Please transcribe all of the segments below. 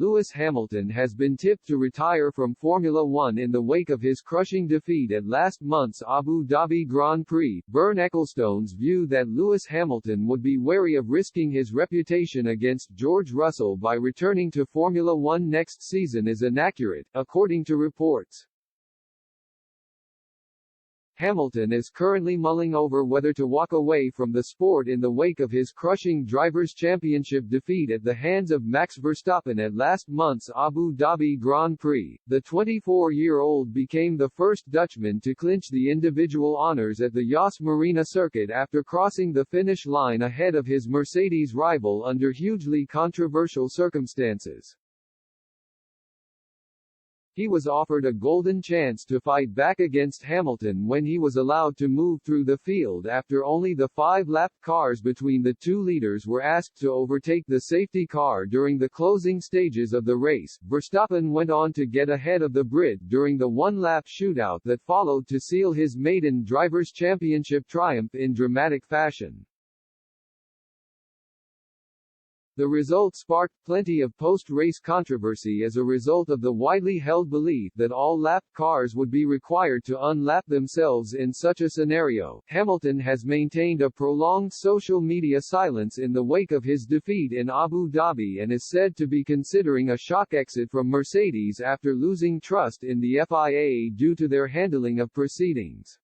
Lewis Hamilton has been tipped to retire from Formula One in the wake of his crushing defeat at last month's Abu Dhabi Grand Prix. Bernd Ecclestone's view that Lewis Hamilton would be wary of risking his reputation against George Russell by returning to Formula One next season is inaccurate, according to reports. Hamilton is currently mulling over whether to walk away from the sport in the wake of his crushing Drivers' Championship defeat at the hands of Max Verstappen at last month's Abu Dhabi Grand Prix. The 24-year-old became the first Dutchman to clinch the individual honors at the Yas Marina circuit after crossing the finish line ahead of his Mercedes rival under hugely controversial circumstances. He was offered a golden chance to fight back against Hamilton when he was allowed to move through the field after only the 5-lap cars between the two leaders were asked to overtake the safety car during the closing stages of the race. Verstappen went on to get ahead of the Brit during the one-lap shootout that followed to seal his maiden Drivers' Championship triumph in dramatic fashion. The result sparked plenty of post-race controversy as a result of the widely held belief that all lapped cars would be required to unlap themselves in such a scenario. Hamilton has maintained a prolonged social media silence in the wake of his defeat in Abu Dhabi and is said to be considering a shock exit from Mercedes after losing trust in the FIA due to their handling of proceedings.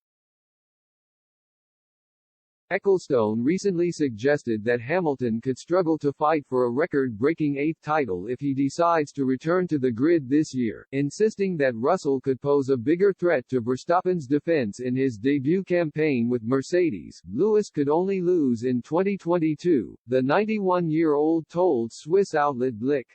Ecclestone recently suggested that Hamilton could struggle to fight for a record-breaking 8th title if he decides to return to the grid this year, insisting that Russell could pose a bigger threat to Verstappen's defense in his debut campaign with Mercedes. Lewis could only lose in 2022, the 91-year-old told Swiss outlet Blick.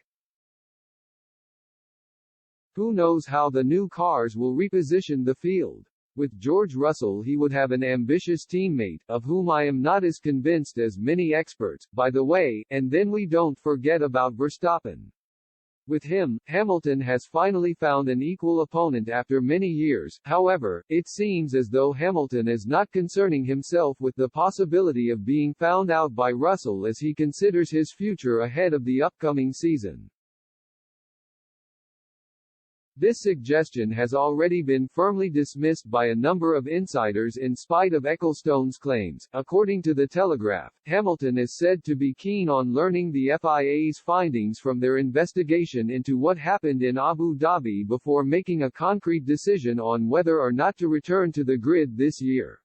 Who knows how the new cars will reposition the field? With George Russell he would have an ambitious teammate, of whom I am not as convinced as many experts, by the way, and then we don't forget about Verstappen. With him, Hamilton has finally found an equal opponent after many years. However, it seems as though Hamilton is not concerning himself with the possibility of being found out by Russell as he considers his future ahead of the upcoming season. This suggestion has already been firmly dismissed by a number of insiders in spite of Ecclestone's claims. According to The Telegraph, Hamilton is said to be keen on learning the FIA's findings from their investigation into what happened in Abu Dhabi before making a concrete decision on whether or not to return to the grid this year.